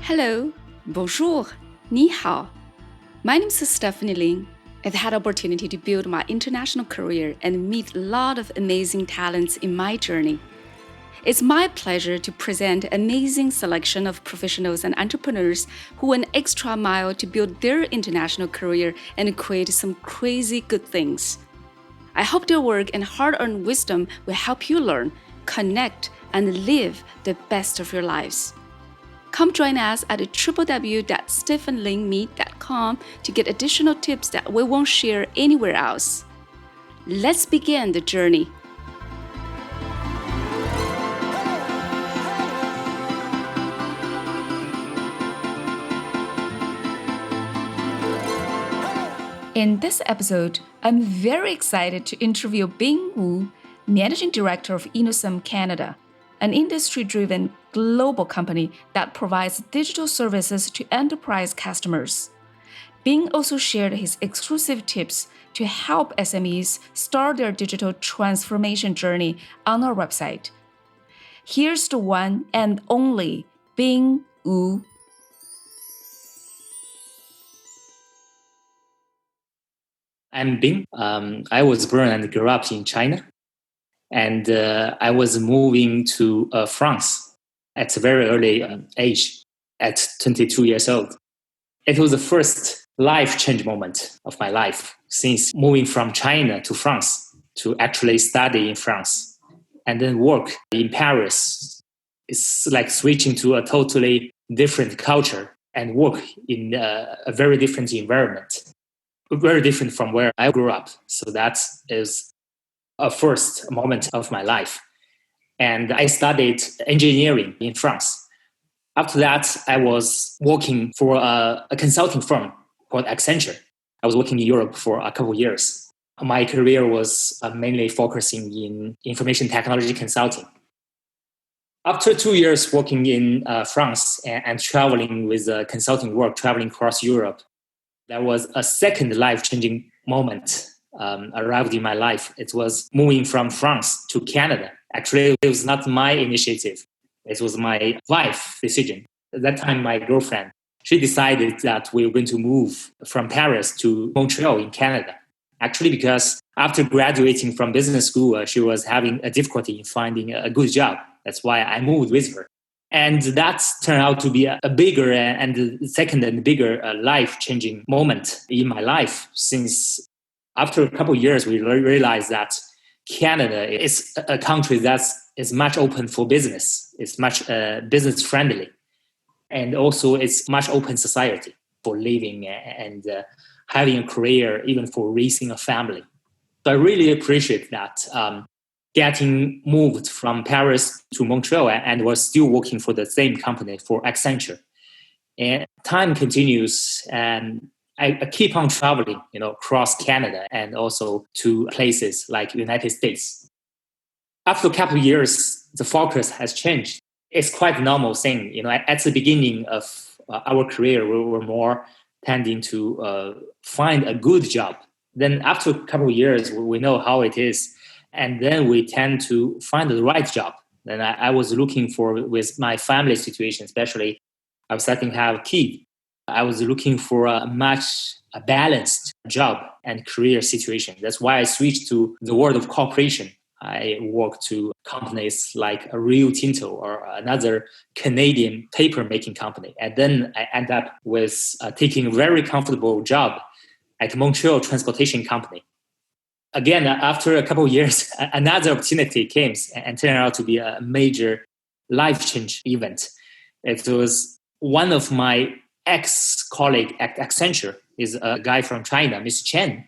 Hello, bonjour, 你好. My name is Stephanie Lin. I've had the opportunity to build my international career and meet a lot of amazing talents in my journey. It's my pleasure to present an amazing selection of professionals and entrepreneurs who went an extra mile to build their international career and create some crazy good things. I hope their work and hard-earned wisdom will help you learn, connect, and live the best of your lives. Come join us at www.stephenlinmeet.com to get additional tips that we won't share anywhere else. Let's begin the journey. In this episode, I'm very excited to interview Bing Wu, Managing Director of Innocem Canada, an industry-driven global company that provides digital services to enterprise customers. Bing also shared his exclusive tips to help SMEs start their digital transformation journey on our website. Here's the one and only Bing Wu. I'm Bing. I was born and grew up in China. And I was moving to France at a very early age, at 22 years old. It was the first life-change moment of my life since moving from China to France to actually study in France and then work in Paris. It's like switching to a totally different culture and work in a very different environment, very different from where I grew up. So that is a first moment of my life. And I studied engineering in France. After that, I was working for a consulting firm called Accenture. I was working in Europe for a couple of years. My career was mainly focusing in information technology consulting. After 2 years working in France and traveling with consulting work, traveling across Europe, there was a second life-changing moment arrived in my life. It was moving from France to Canada. Actually, it was not my initiative. It was my wife's decision. At that time, my girlfriend, she decided that we were going to move from Paris to Montreal in Canada. Actually, because after graduating from business school, she was having a difficulty in finding a good job. That's why I moved with her. And that turned out to be a bigger and second and bigger life-changing moment in my life, since after a couple of years, we realized that Canada is a country that is much open for business. It's much business-friendly. And also it's much open society for living and having a career, even for raising a family. So I really appreciate that. Getting moved from Paris to Montreal and was still working for the same company, for Accenture. And time continues, and I keep on traveling, across Canada and also to places like United States. After a couple of years, the focus has changed. It's quite a normal thing. At the beginning of our career, we were more tending to find a good job. Then after a couple of years, we know how it is. And then we tend to find the right job. Then I was looking for, with my family situation, especially, I was starting to have a kid. I was looking for a balanced job and career situation. That's why I switched to the world of corporation. I worked to companies like Rio Tinto or another Canadian paper-making company. And then I ended up with taking a very comfortable job at Montreal Transportation Company. Again, after a couple of years, another opportunity came and turned out to be a major life-change event. It was one of my ex-colleague at Accenture, is a guy from China, Mr. Chen.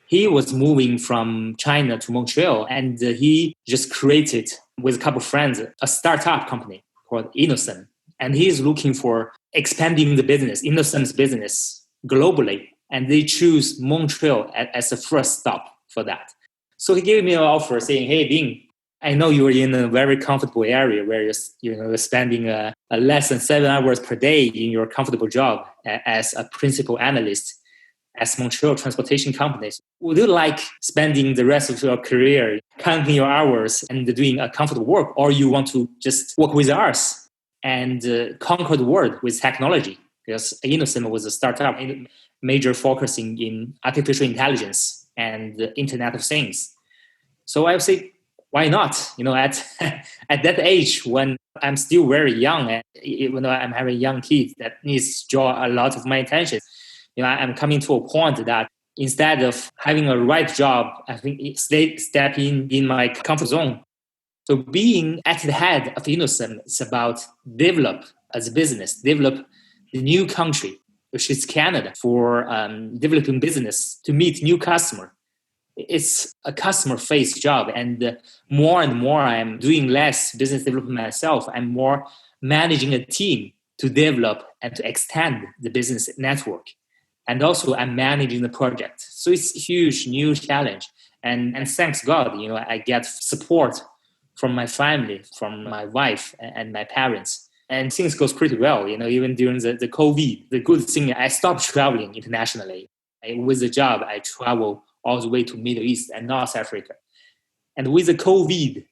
He was moving from China to Montreal, and he just created, with a couple of friends, a startup company called Innocem. And he is looking for expanding the business, Innocem's business, globally. And they choose Montreal as the first stop for that. So he gave me an offer saying, "Hey, Bing, I know you're in a very comfortable area where you're spending less than 7 hours per day in your comfortable job as a principal analyst at Montreal Transportation Companies. Would you like spending the rest of your career counting your hours and doing a comfortable work, or you want to just work with us?" and conquer the world with technology. Because Innocent was a startup major focusing in artificial intelligence and the Internet of Things. So I would say, why not? At at that age when I'm still very young, and even though I'm having young kids that needs to draw a lot of my attention, I'm coming to a point that instead of having a right job, I think step in my comfort zone. So being at the head of Innocent is about develop as a business, develop the new country, which is Canada, for developing business to meet new customer. It's a customer-faced job, and more I'm doing less business development myself. I'm more managing a team to develop and to extend the business network, and also I'm managing the project. So it's a huge new challenge, and thanks God, I get support from my family, from my wife and my parents. And things goes pretty well, even during the COVID. The good thing, I stopped traveling internationally. With the job, I travel all the way to Middle East and North Africa. And with the COVID,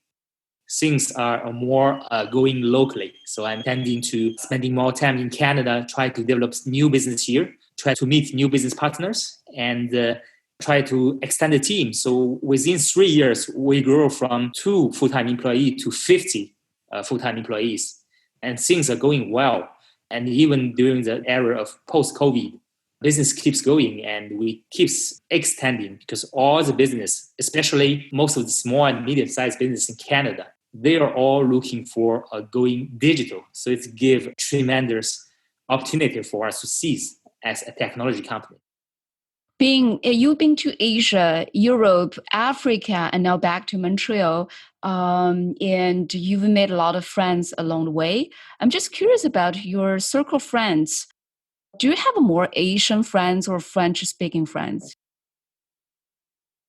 things are more going locally. So I'm tending to spending more time in Canada, try to develop new business here, try to meet new business partners, and try to extend the team. So within 3 years, we grew from 2 full-time employees to 50 full-time employees. And things are going well. And even during the era of post-COVID, business keeps going and we keeps extending, because all the business, especially most of the small and medium-sized business in Canada, they are all looking for going digital. So it's give tremendous opportunity for us to seize as a technology company. You've been to Asia, Europe, Africa, and now back to Montreal, and you've made a lot of friends along the way. I'm just curious about your circle of friends. Do you have more Asian friends or French-speaking friends?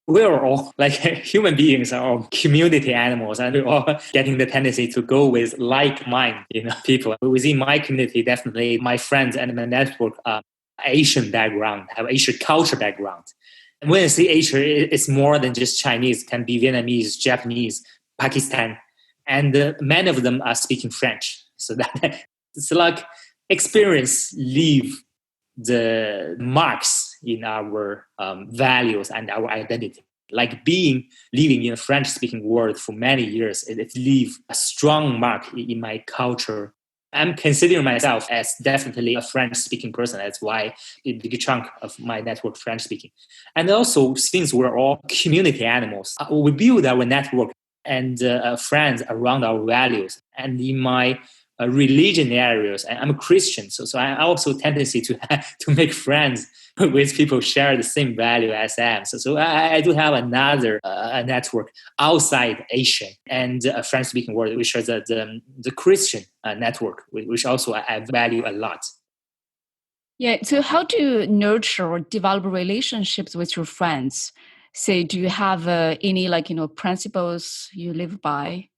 We're all like human beings are all community animals, and we're all getting the tendency to go with like-minded people. Within my community, definitely my friends and my network are Asian background, have Asian culture background. And when I say Asia, it's more than just Chinese. It can be Vietnamese, Japanese, Pakistan, and many of them are speaking French. So that it's like experience leave the marks in our values and our identity. Like living in a French-speaking world for many years, it leave a strong mark in my culture. I'm considering myself as definitely a French-speaking person. That's why a big chunk of my network French-speaking. And also, since we're all community animals, we build our network and friends around our values. And in my religion areas, I'm a Christian, so I also tendency to make friends with people share the same value as I am. So I do have another network outside Asia and a French-speaking world, which is the Christian network, which also I value a lot. Yeah. So how do you nurture or develop relationships with your friends? Say, do you have any principles you live by?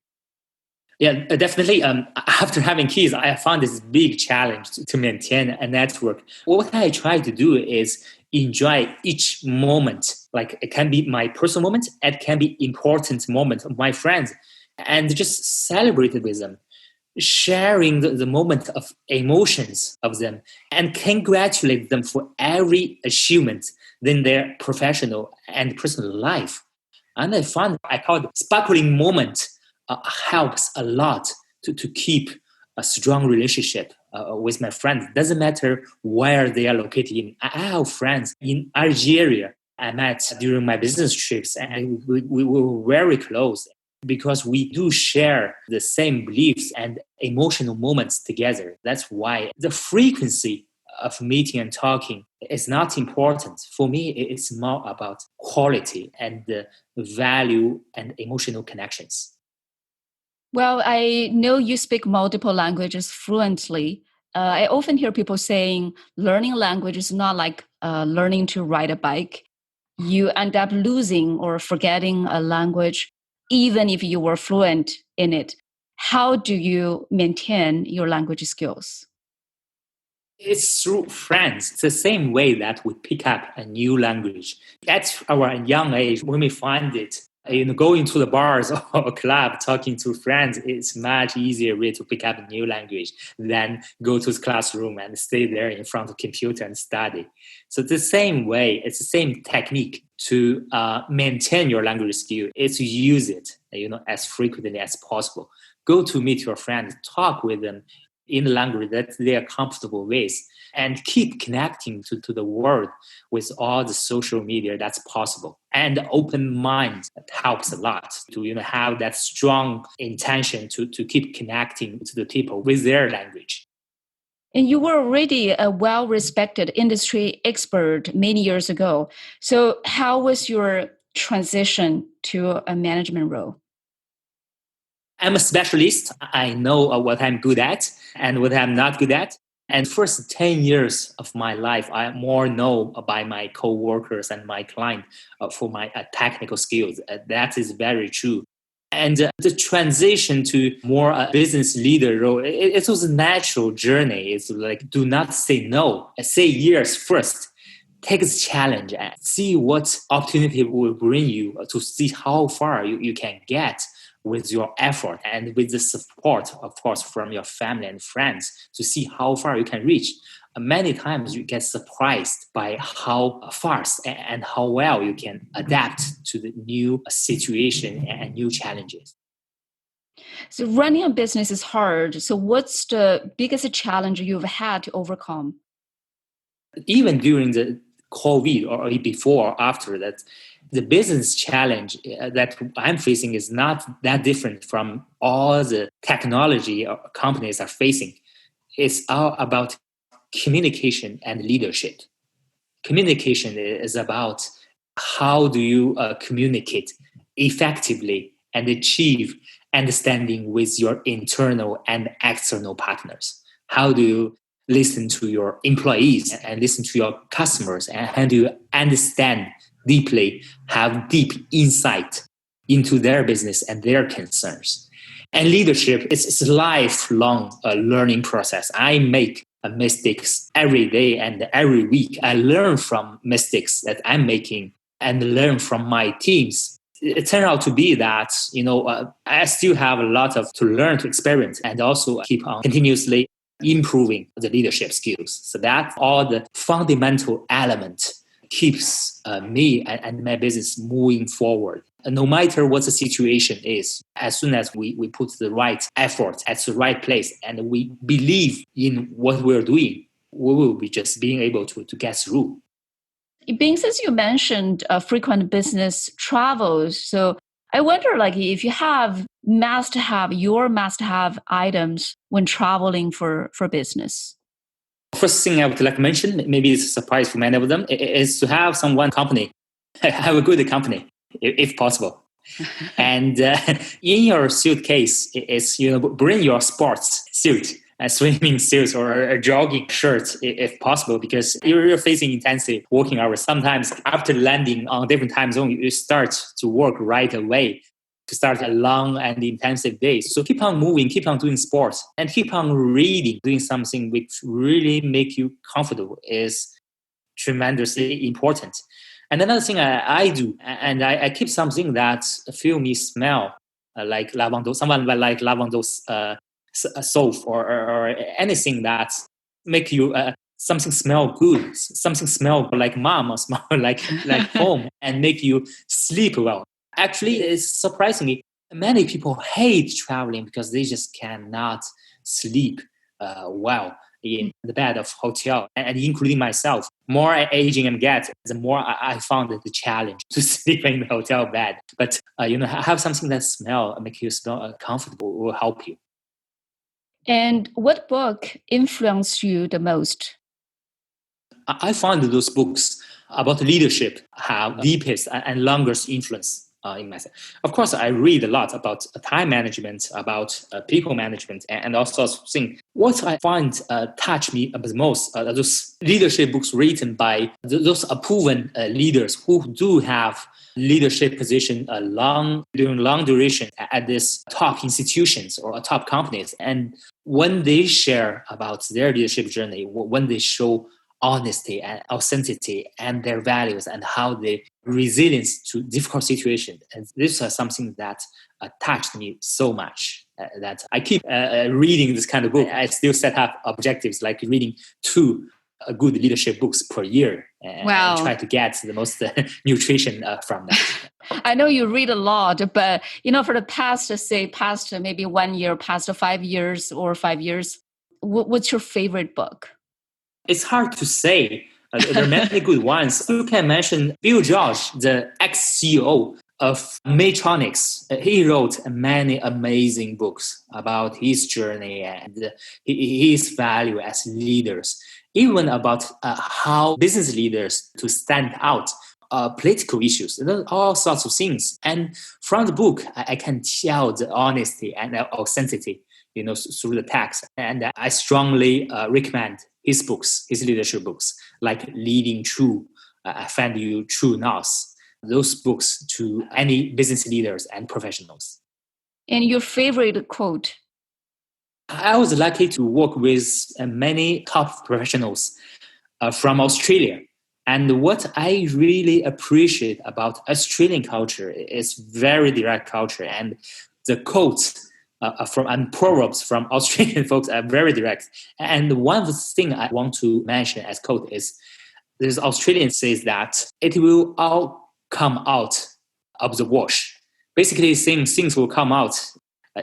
Yeah, definitely. After having kids, I found this big challenge to maintain a network. What I try to do is enjoy each moment. Like it can be my personal moment, it can be important moment of my friends, and just celebrate it with them, sharing the moment of emotions of them, and congratulate them for every achievement in their professional and personal life. And I call it sparkling moment helps a lot to keep a strong relationship with my friends. Doesn't matter where they are located in. I have friends in Algeria I met during my business trips, and we were very close because we do share the same beliefs and emotional moments together. That's why the frequency of meeting and talking is not important. For me, it's more about quality and the value and emotional connections. Well, I know you speak multiple languages fluently. I often hear people saying learning a language is not like learning to ride a bike. You end up losing or forgetting a language, even if you were fluent in it. How do you maintain your language skills? It's through friends. It's the same way that we pick up a new language. At our young age, when we find it Going to the bars or club, talking to friends, it's much easier really to pick up a new language than go to the classroom and stay there in front of computer and study. So the same way, it's the same technique to maintain your language skill. Is to use it, as frequently as possible. Go to meet your friends, talk with them in the language that they are comfortable with, and keep connecting to the world with all the social media that's possible. And open mind helps a lot to have that strong intention to keep connecting to the people with their language. And you were already a well-respected industry expert many years ago. So how was your transition to a management role? I'm a specialist. I know what I'm good at and what I'm not good at. And first 10 years of my life, I more know by my co-workers and my client for my technical skills. That is very true. And the transition to more business leader role, it was a natural journey. It's like, do not say no. Say yes first. Take the challenge and see what opportunity will bring you to see how far you can get with your effort and with the support, of course, from your family and friends to see how far you can reach. Many times you get surprised by how fast and how well you can adapt to the new situation and new challenges. So running a business is hard. So what's the biggest challenge you've had to overcome? Even during the COVID or before or after that, the business challenge that I'm facing is not that different from all the technology companies are facing. It's all about communication and leadership. Communication is about how do you communicate effectively and achieve understanding with your internal and external partners. How do you listen to your employees and listen to your customers, and how do you understand deeply, have deep insight into their business and their concerns. And leadership is a lifelong learning process. I make mistakes every day and every week. I learn from mistakes that I'm making and learn from my teams. It turned out to be that, I still have a lot to learn, to experience, and also keep on continuously improving the leadership skills. So that's all the fundamental element keeps me and my business moving forward. And no matter what the situation is, as soon as we put the right effort at the right place and we believe in what we're doing, we will be just being able to get through. Being since you mentioned frequent business travels, so I wonder, if you have must-have items when traveling for business. First thing I would like to mention, maybe it's a surprise for many of them, is to have someone company, have a good company, if possible. And in your suitcase, bring your sports suit, a swimming suit or a jogging shirt, if possible, because you're facing intensive working hours. Sometimes after landing on different time zone, you start to work right away to start a long and intensive day. So keep on moving, keep on doing sports, and keep on reading, doing something which really make you comfortable is tremendously important. And another thing I do, and I keep something that feel me smell like lavender, someone like lavender soap or anything that make you something smell good, something smell like mom or smell like home and make you sleep well. Actually, it's surprisingly, many people hate traveling because they just cannot sleep well in the bed of hotel, and including myself. More aging and get, the more I found it the challenge to sleep in the hotel bed. But have something that smell make you smell comfortable will help you. And what book influenced you the most? I found those books about leadership have deepest and longest influence in myself. Of course, I read a lot about time management, about people management, and all sorts of things. What I find touch me the most are those leadership books written by those proven leaders who do have leadership position during long duration at these top institutions or top companies. And when they share about their leadership journey, when they show honesty and authenticity and their values and how they resilience to difficult situations. And this is something that touched me so much that I keep reading this kind of book. I still set up objectives like reading 2 good leadership books per year and try to get the most nutrition from that. I know you read a lot, but for the past maybe 1 year, past 5 years or 5 years, what's your favorite book? It's hard to say. There are many good ones. You can mention Bill George, the ex-CEO of Medtronic. He wrote many amazing books about his journey and his value as leaders, even about how business leaders to stand out political issues, all sorts of things. And from the book, I can tell the honesty and authenticity, through the text. And I strongly recommend his books, his leadership books, like Leading True, I Find You True North, those books to any business leaders and professionals. And your favorite quote? I was lucky to work with many top professionals from Australia. And what I really appreciate about Australian culture is very direct culture. And the quotes and proverbs from Australian folks are very direct. And one of the things I want to mention as quote is, this Australian says that it will all come out of the wash. Basically, things will come out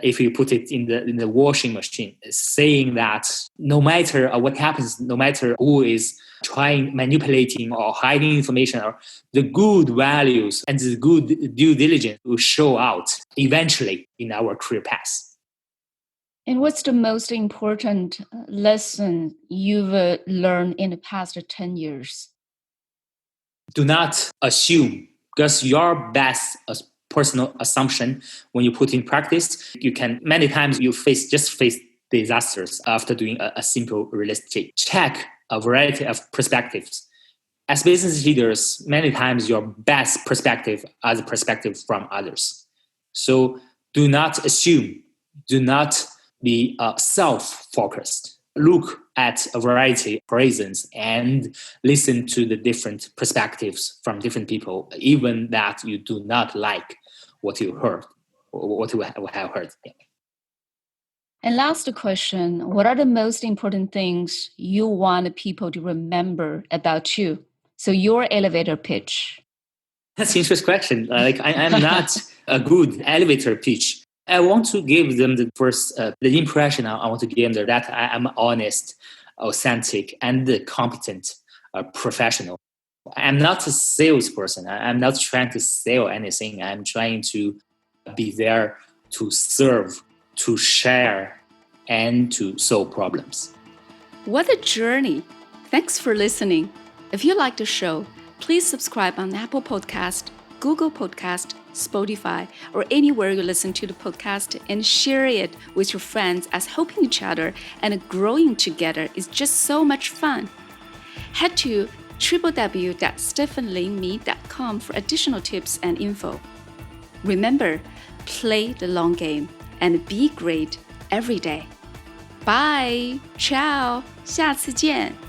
if you put it in the washing machine, saying that no matter what happens, no matter who is trying, manipulating or hiding information, or the good values and the good due diligence will show out eventually in our career path. And what's the most important lesson you've learned in the past 10 years? Do not assume, because your best personal assumption, when you put in practice, many times you face disasters after doing a simple realistic check, a variety of perspectives. As business leaders, many times your best perspective are the perspective from others. So do not assume, do not be self-focused. Look at a variety of reasons and listen to the different perspectives from different people, even that you do not like what you heard, or what you have heard. Yeah. And last question, what are the most important things you want people to remember about you? So your elevator pitch. That's an interesting question. I'm not a good elevator pitch. I want to give them the impression I want to give them that I am honest, authentic, and competent professional. I'm not a salesperson. I'm not trying to sell anything. I'm trying to be there to serve, to share, and to solve problems. What a journey. Thanks for listening. If you like the show, please subscribe on Apple Podcast, Google Podcast, Spotify, or anywhere you listen to the podcast, and share it with your friends, as helping each other and growing together is just so much fun. Head to www.stephanielinme.com for additional tips and info. Remember, play the long game and be great every day. Bye, ciao, 下次见。